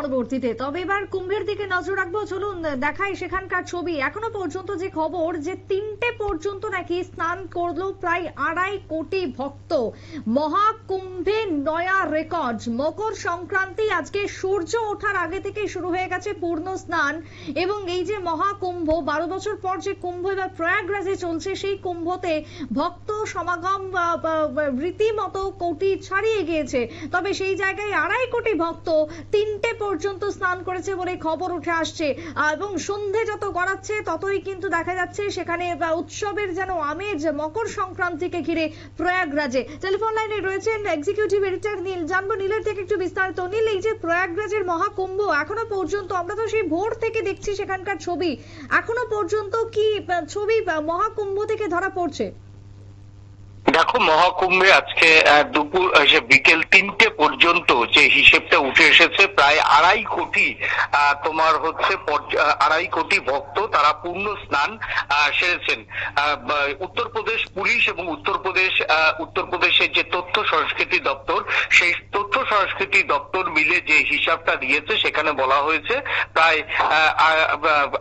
পরবর্তীতে। তবে এবার কুম্ভের দিকে নজর রাখবো, চলুন দেখাই সেখানকার ছবি। এখনো পর্যন্ত যে খবর, যে 3টে পর্যন্ত নাকি স্নান করলো প্রায় 2.5 কোটি ভক্ত। মহাকুম্ভে নয়া রেকর্ড। মকর সংক্রান্তি আজকে সূর্য ওঠার আগে থেকে শুরু হয়ে গেছে পূর্ণ স্নান, এবং এই যে মহাকুম্ভ, 12 বছর পর যে কুম্ভ এবার প্রয়াগরাজে চলছে, সেই কুম্ভতে ভক্ত সমাগম রীতিমতো কোটি ছাড়িয়ে গিয়েছে। তবে সেই জায়গায় 2.5 কোটি ভক্ত 3টে পর্যন্ত স্নান করেছে বলে খবর উঠে আসছে, এবং সন্ধে যত গড়াচ্ছে ততই কিন্তু দেখা যাচ্ছে সেখানে উৎসবের যেন আমেজ মকর সংক্রান্তিকে ঘিরে প্রয়াগরাজে। টেলিফোন লাইনে রয়েছেন এক্সিকিউটিভ এডিটর নীল। জানবো নীলের থেকে একটু বিস্তারিত। নীল, এই যে প্রয়াগরাজের মহাকুম্ভ, এখনো পর্যন্ত আমরা তো সেই ভোর থেকে দেখছি সেখানকার ছবি, এখনো পর্যন্ত কি ছবি মহাকুম্ভ থেকে ধরা পড়ছে? দেখো, মহাকুম্ভে আজকে দুপুর বিকেল 3টে পর্যন্ত যে হিসেবটা উঠে এসেছে, প্রায় 2.5 কোটি তোমার হচ্ছে 2.5 কোটি ভক্ত তারা পূর্ণ স্নান সেরেছেন। উত্তরপ্রদেশ পুলিশ এবং উত্তরপ্রদেশের যে তথ্য সংস্কৃতি দপ্তর, সেই তথ্য সংস্কৃতি দপ্তর মিলে যে হিসাবটা দিয়েছে, সেখানে বলা হয়েছে প্রায়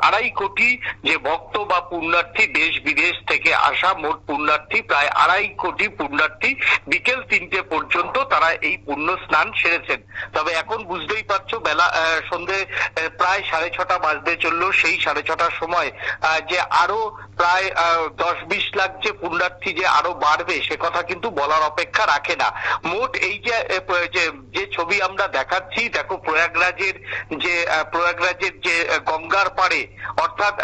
2.5 কোটি যে ভক্ত বা পুণ্যার্থী, দেশ বিদেশ থেকে আসা মোট পুণ্যার্থী প্রায় 2.5 কোটি পুণ্যার্থী বিকেল 3টে পর্যন্ত তারা এই পুণ্য স্নান সেরেছেন। তবে এখন বুঝতেই পারছো, বেলা সন্ধে প্রায় 6:30 বাজতে চললো। সেই 6:30টার সময় যে আরো প্রায় 10-20 লাখ যে পুণ্যার্থী যে আরো বাড়বে, সে কথা কিন্তু বলার অপেক্ষা রাখে না। মোট এই যে ছবি আমরা দেখাচ্ছি, দেখো প্রয়াগরাজের যে গঙ্গার পাড়ে, অর্থাৎ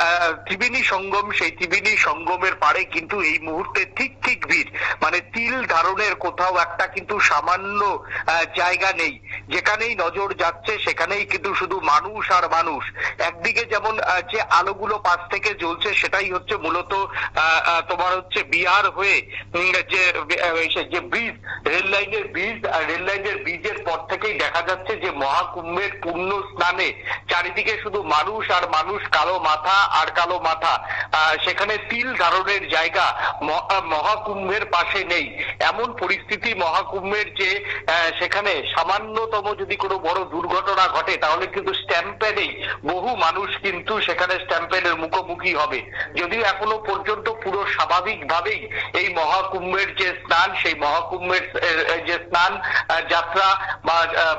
ত্রিবেণী সঙ্গম, সেই ত্রিবেণী সঙ্গমের পাড়ে কিন্তু এই মুহূর্তে ঠিক ভিড়, মানে তিল ধারণের কোথাও একটা কিন্তু সামান্য জায়গা নেই। যেখানেই নজর যাচ্ছে সেখানেই কিন্তু শুধু মানুষ আর মানুষ। একদিকে যেমন যে আলোগুলো পাশ থেকে জ্বলছে, সেটাই হচ্ছে মূলত তোমার হচ্ছে বিহার হয়ে যে ব্রিজ, রেল লাইনের ব্রিজের পর থেকেই দেখা যাচ্ছে যে মহাকুম্ভের পূর্ণ স্নানে চারিদিকে শুধু মানুষ আর মানুষ, কালো মাথা আর কালো মাথা। সেখানে তিল ধারণের জায়গা মহাকুম্ভের পাশে নেই, এমন পরিস্থিতি মহাকুম্ভের যে সেখানে সামান্যতম যদি কোনো বড় দুর্ঘটনা ঘটে, তাহলে কিন্তু স্ট্যাম্পেডেই বহু মানুষ কিন্তু সেখানে স্ট্যাম্পেডের মুখোমুখি হবে। যদিও এখনো পর্যন্ত পুরো স্বাভাবিকভাবেই এই মহাকুম্ভের যে স্নান, সেই মহাকুম্ভের যে স্নান যাত্রা বা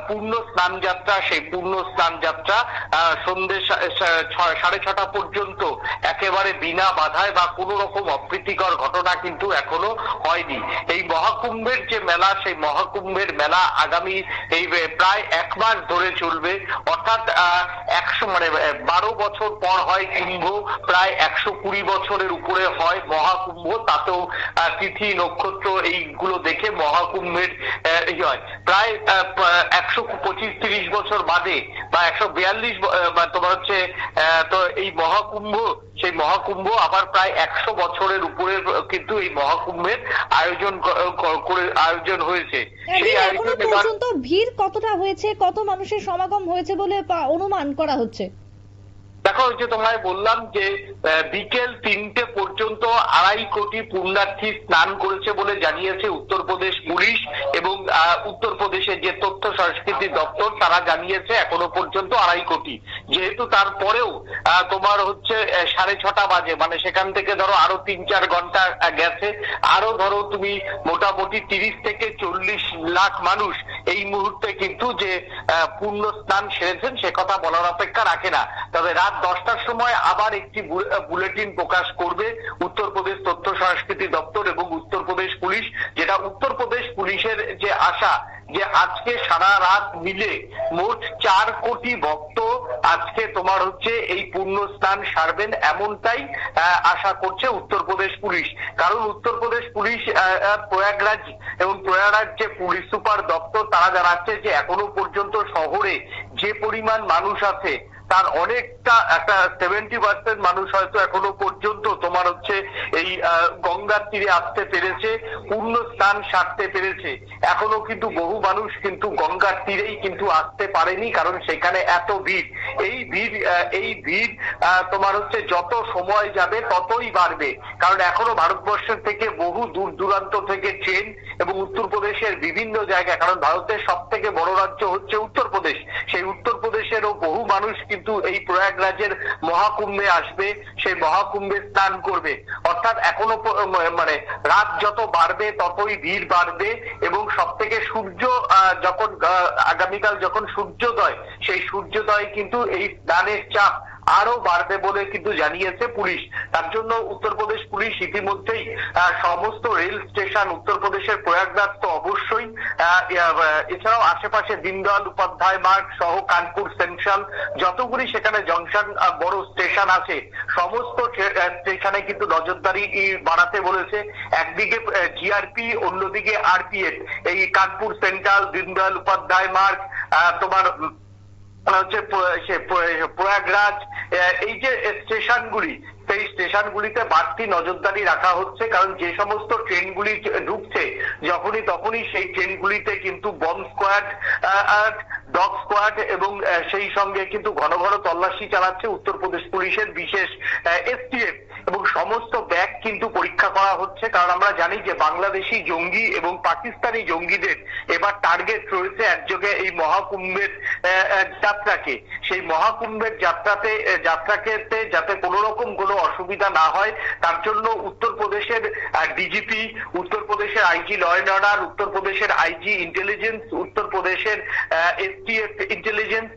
পূর্ণ স্নান যাত্রা, সেই পূর্ণ স্নান যাত্রা সন্ধ্যে 6:30 পর্যন্ত একেবারে বিনা বাধায় বা কোনো রকম অপ্রীতিকর ঘটনা কিন্তু এখনো হয়নি। এই মহাকুম্ভের যে মেলা, সেই মহাকুম্ভের মেলা আগামী এই প্রায় 1 মাস ধরে চলবে। অর্থাৎ 12 বছর পর হয় কুম্ভ, প্রায় 120 বছরের উপরে হয় মহাকুম্ভ। তাতেও তিথি নক্ষত্র এইগুলো দেখে মহাকুম্ভের হয় প্রায় 125-30 বছর বাদে বা 142 তোমার হচ্ছে। তো এই মহাকুম্ভ, সেই মহাকুম্ভ আবার প্রায় 100 বছরের উপরে কিন্তু এই মহাকুম্ভের আয়োজন হয়েছে। সেই আয়োজন পর্যন্ত ভিড় কতটা হয়েছে, কত মানুষের সমাগম হয়েছে বলে অনুমান করা হচ্ছে? দেখো, যে তোমায় বললাম যে বিকেল 3টে পর্যন্ত 2.5 কোটি পুণ্যার্থী স্নান করেছে বলে জানিয়েছে উত্তরপ্রদেশ পুলিশ এবং উত্তরপ্রদেশের যে তথ্য সংস্কৃতি দপ্তর, তারা জানিয়েছে এখনো পর্যন্ত 2.5 কোটি। যেহেতু তারপরেও তোমার হচ্ছে 6:30 বাজে, মানে সেখান থেকে ধরো আরো 3-4 ঘন্টা গেছে, আরো ধরো তুমি মোটামুটি 30 থেকে 40 লাখ মানুষ এই মুহূর্তে কিন্তু যে পূর্ণ স্নান সেরেছেন, সে কথা বলার অপেক্ষা রাখে না। তবে রাত 10টার সময় আবার একটি বুলেটিন প্রকাশ করবে উত্তরপ্রদেশ তথ্য সংস্কৃতি দপ্তর এবং উত্তরপ্রদেশ পুলিশ, যেটা উত্তরপ্রদেশ পুলিশের যে আশা যে আজকে সারা রাত মিলে মোট 4 কোটি ভক্ত আজকে তোমার হচ্ছে এই পূর্ণ স্নান সারবেন, এমনটাই আশা করছে উত্তরপ্রদেশ পুলিশ। কারণ উত্তরপ্রদেশ পুলিশ প্রয়াগরাজ এবং প্রয়াগরাজ যে পুলিশ সুপার দপ্তর, তারা জানাচ্ছে যে এখনো পর্যন্ত শহরে যে পরিমাণ মানুষ আছে, তার অনেকটা একটা 70% মানুষ হয়তো এখনো পর্যন্ত তোমার হচ্ছে এই গঙ্গার তীরে আসতে পেরেছে, পূর্ণ স্নান সারতে পেরেছে। এখনো কিন্তু বহু মানুষ কিন্তু গঙ্গার তীরেই কিন্তু আসতে পারেনি, কারণ সেখানে এত ভিড়। এই ভিড় তোমার হচ্ছে যত সময় যাবে ততই বাড়বে, কারণ এখনো ভারতবর্ষের থেকে বহু দূর দূরান্ত থেকে ট্রেন এবং উত্তরপ্রদেশের বিভিন্ন জায়গায়, কারণ ভারতের সব থেকে বড় রাজ্য হচ্ছে উত্তরপ্রদেশ, সেই উত্তরপ্রদেশেরও বহু মানুষ কিন্তু এই প্রয়াগরাজের মহাকুম্ভে আসবে, সেই মহাকুম্ভে স্নান করবে। অর্থাৎ এখনো মানে রাত যত বাড়বে ততই ভিড় বাড়বে, এবং সব থেকে সূর্য যখন আগামীকাল যখন সূর্যোদয়, সেই সূর্যোদয় কিন্তু এই স্নানের চাপ আরো বাড়বে বলে কিন্তু জানিয়েছে পুলিশ। তার জন্য উত্তরপ্রদেশ পুলিশ ইতিমধ্যেই সমস্ত রেল স্টেশন, উত্তরপ্রদেশের প্রয়াগরাজ তো অবশ্যই, এছাড়াও আশেপাশে দীনদয়াল উপাধ্যায় মার্গ সহ কানপুর সেন্ট্রাল যতগুলি সেখানে জংশন বড় স্টেশন আছে, সমস্ত স্টেশনে কিন্তু নজরদারি বাড়াতে বলেছে। একদিকে জিআরপি, অন্যদিকে আরপিএফ। এই কানপুর সেন্ট্রাল, দীনদয়াল উপাধ্যায় মার্গ, তোমার হচ্ছে প্রয়াগরাজ, এই যে স্টেশনগুলি, সেই স্টেশনগুলিতে বাড়তি নজরদারি রাখা হচ্ছে, কারণ যে সমস্ত ট্রেনগুলি ঢুকছে যখনই তখনই সেই ট্রেনগুলিতে কিন্তু বম্ব স্কোয়াড, ডগ স্কোয়াড এবং সেই সঙ্গে কিন্তু ঘন ঘন তল্লাশি চালাচ্ছে উত্তরপ্রদেশ পুলিশের বিশেষ এসটিএফ, এবং সমস্ত ব্যাগ কিন্তু পরীক্ষা করা হচ্ছে। কারণ আমরা জানি যে বাংলাদেশি জঙ্গি এবং পাকিস্তানি জঙ্গিদের এবার টার্গেট রয়েছে একযোগে এই মহাকুম্ভের যাত্রাকে। সেই মহাকুম্ভের যাত্রাকে যাতে কোনো রকম কোনো অসুবিধা না হয়, তার জন্য উত্তরপ্রদেশের ডিজিপি, উত্তরপ্রদেশের আইজি ল অ্যান্ড অর্ডার, উত্তরপ্রদেশের আইজি ইন্টেলিজেন্স, উত্তরপ্রদেশের এসটিএফ ইন্টেলিজেন্স,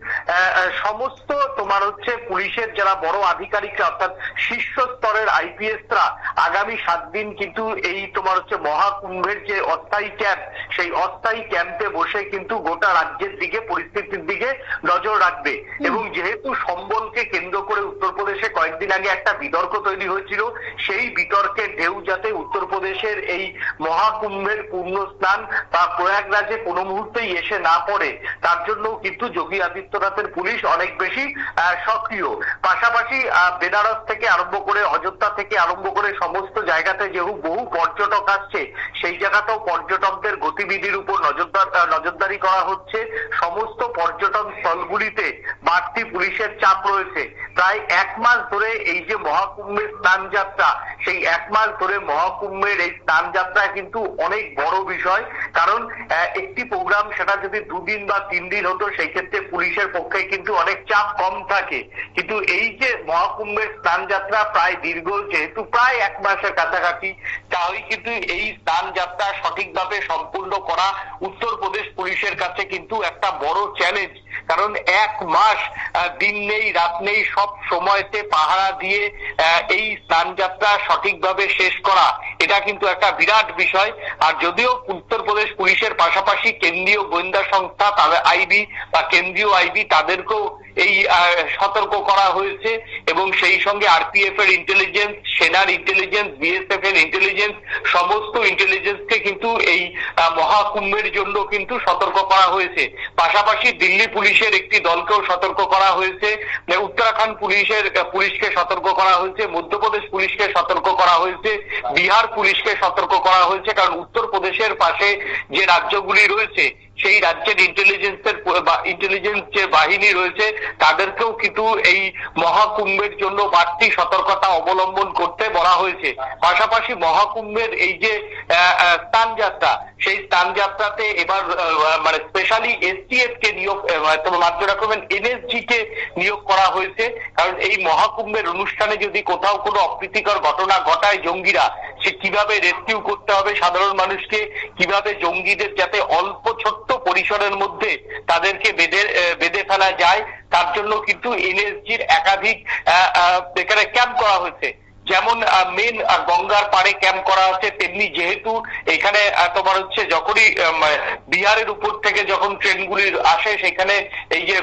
সমস্ত তোমার হচ্ছে পুলিশের যারা বড় আধিকারিকরা অর্থাৎ শীর্ষ স্তরের আইপিএসরা আগামী 7 দিন কিন্তু এই তোমার হচ্ছে মহাকুম্ভের যে অস্থায়ী ক্যাম্প, সেই অস্থায়ী ক্যাম্পে বসে কিন্তু গোটা রাজ্যের দিকে পরিস্থিতির দিকে নজর রাখবে। এবং যেহেতু সম্বলকে কেন্দ্র করে উত্তরপ্রদেশে কয়েকদিন আগে একটা বিতর্ক তৈরি হয়েছিল, সেই বিতর্কের ঢেউ যাতে উত্তরপ্রদেশের এই মহাকুম্ভের পূর্ণ স্নান বা প্রয়াগরাজে কোনো মুহূর্তেই এসে না পড়ে, তার জন্য কিন্তু যোগী আদিত্যনাথের পুলিশ অনেক বেশি সক্রিয়। পাশাপাশি বেনারস থেকে আরম্ভ করে, অযোধ্যা থেকে আরম্ভ করে সমস্ত জায়গাতে যেহেতু বহু পর্যটক আসছে, সেই জায়গাতেও পর্যটকদের গতিবিধির উপর নজরদারি করা হচ্ছে। সমস্ত পর্যটন স্থলগুলিতে বাড়তি পুলিশের চাপ রয়েছে। প্রায় 1 মাস ধরে এই যে মহাকুম্ভের স্নান যাত্রা, সেই 1 মাস ধরে মহাকুম্ভের এই স্নান যাত্রা কিন্তু অনেক বড় বিষয়, কারণ একটি প্রোগ্রাম সেটা যদি 2 দিন বা 3 দিন হতো, সেই ক্ষেত্রে পুলিশের পক্ষে কিন্তু অনেক চাপ কম থাকে। কিন্তু এই যে মহাকুম্ভের স্নান যাত্রা প্রায় দীর্ঘ, যেহেতু প্রায় 1 মাসের কাছাকাছি, তাই কিন্তু এই স্নান যাত্রা সঠিকভাবে সম্পূর্ণ করা উত্তরপ্রদেশ পুলিশের কাছে কিন্তু একটা বড় চ্যালেঞ্জ। কারণ 1 মাস দিন নেই রাত নেই সব সময়তে পাহারা দিয়ে এই স্নান যাত্রা সঠিকভাবে শেষ করা, এটা কিন্তু একটা বিরাট বিষয়। আর যদিও উত্তরপ্রদেশ পুলিশের পাশাপাশি কেন্দ্রীয় গোয়েন্দা সংস্থা, তাদের আইবি বা কেন্দ্রীয় আইবি, তাদেরকেও এই সতর্ক করা হয়েছে, এবং সেই সঙ্গে আরপিএফ এর ইন্টেলিজেন্স, সেনার ইন্টেলিজেন্স, বিএসএফ এর ইন্টেলিজেন্স, সমস্ত ইন্টেলিজেন্সকে কিন্তু এই মহাকুম্ভের জন্য কিন্তু সতর্ক করা হয়েছে। পাশাপাশি দিল্লি পুলিশের একটি দলকেও সতর্ক করা হয়েছে, উত্তরাখণ্ড পুলিশকে সতর্ক করা হয়েছে, মধ্যপ্রদেশ পুলিশকে সতর্ক করা হয়েছে, বিহার পুলিশকে সতর্ক করা হয়েছে। কারণ উত্তরপ্রদেশের পাশে যে রাজ্যগুলি রয়েছে, সেই রাজ্যের ইন্টেলিজেন্স যে বাহিনী রয়েছে, তাদেরকেও কিন্তু এই মহাকুম্ভের জন্য বাড়তি সতর্কতা অবলম্বন করতে বলা হয়েছে। পাশাপাশি মহাকুম্ভের এই যে স্নান যাত্রা, সেই স্নান যাত্রাতে এবার মানে স্পেশালি এসটিএফ কে নিয়োগ, মাত্র রাখবেন এনএসজি কে নিয়োগ করা হয়েছে। কারণ এই মহাকুম্ভের অনুষ্ঠানে যদি কোথাও কোনো অপ্রীতিকর ঘটনা ঘটায় জঙ্গিরা, সে কিভাবে রেস্কিউ করতে হবে সাধারণ মানুষকে, কিভাবে জঙ্গিদের যাতে অল্প ছোট্ট পরিসরের মধ্যে তাদেরকে বেঁধে ফেলা যায়, তার জন্য কিন্তু এনএসজির একাধিক এখানে ক্যাম্প করা হয়েছে। যেমন মেন গঙ্গার পাড়ে ক্যাম্প করা আছে, তেমনি যেহেতু এখানে তোমার হচ্ছে যখনই বিহারের উপর থেকে যখন ট্রেনগুলি আসে, সেখানে এই যে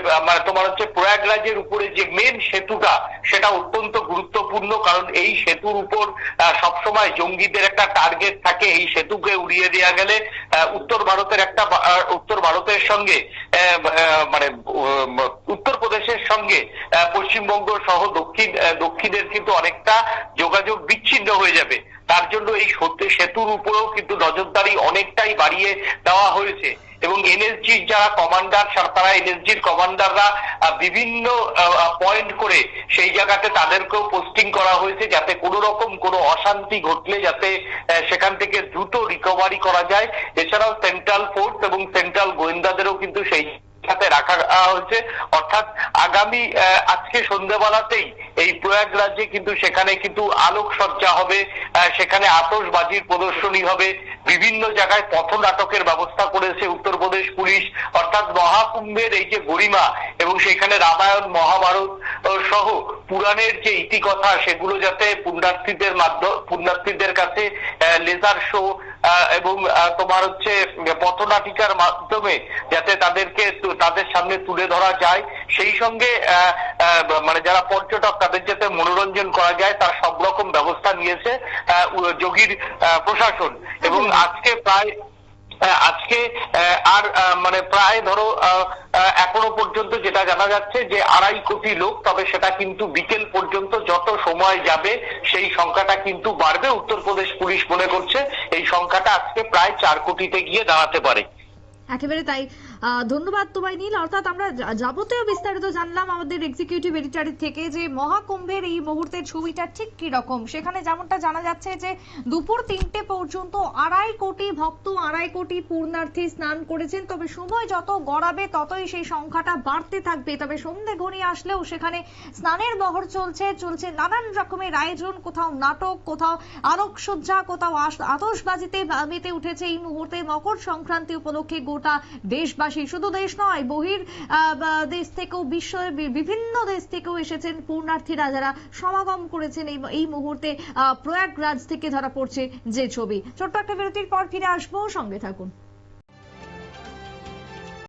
তোমার হচ্ছে প্রয়াগরাজের উপরে যে মেন সেতুটা, সেটা অত্যন্ত গুরুত্বপূর্ণ। কারণ এই সেতুর উপর সবসময় জঙ্গিদের একটা টার্গেট থাকে। এই সেতুকে উড়িয়ে দেওয়া গেলে উত্তর ভারতের সঙ্গে মানে উত্তরপ্রদেশের সঙ্গে পশ্চিমবঙ্গ সহ দক্ষিণের কিন্তু অনেকটা যোগাযোগ বিচ্ছিন্ন হয়ে যাবে। তার জন্য এই সেতুর উপরেও কিন্তু নজরদারি অনেকটাই বাড়িয়ে দেওয়া হয়েছে। এবং এনএসজির যারা কমান্ডার তারা এনএসজির কমান্ডাররা বিভিন্ন পয়েন্ট করে সেই জায়গাতে তাদেরকেও পোস্টিং করা হয়েছে, যাতে কোনো রকম কোনো অশান্তি ঘটলে যাতে সেখান থেকে দ্রুত রিকভারি করা যায়। এছাড়াও সেন্ট্রাল ফোর্স এবং সেন্ট্রাল গোয়েন্দাদেরও কিন্তু সেই সাথে রাখা হয়েছে। অর্থাৎ আগামী আজকে সন্ধ্যাবেলাতেই এই প্রয়াগরাজ্যে কিন্তু সেখানে কিন্তু আলোকসজ্জা হবে, সেখানে আতশবাজির প্রদর্শনী হবে, বিভিন্ন জায়গায় পথনাটকের ব্যবস্থা করেছে উত্তরপ্রদেশ পুলিশ। অর্থাৎ মহাকুম্ভের এই যে গরিমা এবং সেখানে রামায়ণ মহাভারত সহ পুরাণের যে ইতিকথা সেগুলো যাতে পুণ্যার্থীদের কাছে লেজার শো এবং তোমার হচ্ছে পথনাটিকার মাধ্যমে যাতে তাদের সামনে তুলে ধরা যায়, সেই সঙ্গে মানে যারা পর্যটক তাদের যাতে মনোরঞ্জন করা যায় তার সব রকম ব্যবস্থা নিয়েছে যোগীর প্রশাসন। এবং আজকে আর মানে প্রায় ধরো এখনো পর্যন্ত যেটা জানা যাচ্ছে যে 2.5 কোটি লোক, তবে সেটা কিন্তু বিকেল পর্যন্ত যত সময় যাবে সেই সংখ্যাটা কিন্তু বাড়বে। উত্তরপ্রদেশ পুলিশ মনে করছে এই সংখ্যাটা আজকে প্রায় 4 কোটিতে গিয়ে দাঁড়াতে পারে। একেবারে তাই। ধন্যবাদ তোমায় নীল। অর্থাৎ আমরা যাবতীয় বিস্তারিত জানলাম আমাদের এক্সিকিউটিভ এডিটরের থেকে যে মহাকুম্ভের এই মুহূর্তের ছবিটা ঠিক কি রকম। সেখানে যেমনটা জানা যাচ্ছে যে দুপুর 3টে পর্যন্ত 2.5 কোটি ভক্ত, 2.5 কোটি পূর্ণার্থী স্নান করেছেন। তবে সময় যত গড়াবে ততই সেই সংখ্যাটা বাড়তে থাকবে। তবে সন্ধ্যে ঘনিয়ে আসলেও সেখানে স্নানের বহর চলছে নানান রকমের আয়োজন, কোথাও নাটক, কোথাও আলোকসজ্জা, কোথাও আতশবাজিতে মেতে উঠেছে এই মুহূর্তে মকর সংক্রান্তি উপলক্ষে গোটা দেশবাসী। শুধু দেশ নয়, বহির দেশ থেকেও, বিশ্বের বিভিন্ন দেশ থেকেও এসেছেন পূর্ণার্থীরা, যারা সমাগম করেছেন এই মুহূর্তে প্রয়াগরাজ থেকে ধরা পড়ছে যে ছবি। ছোট্ট একটা বিরতির পর ফিরে আসবো, সঙ্গে থাকুন।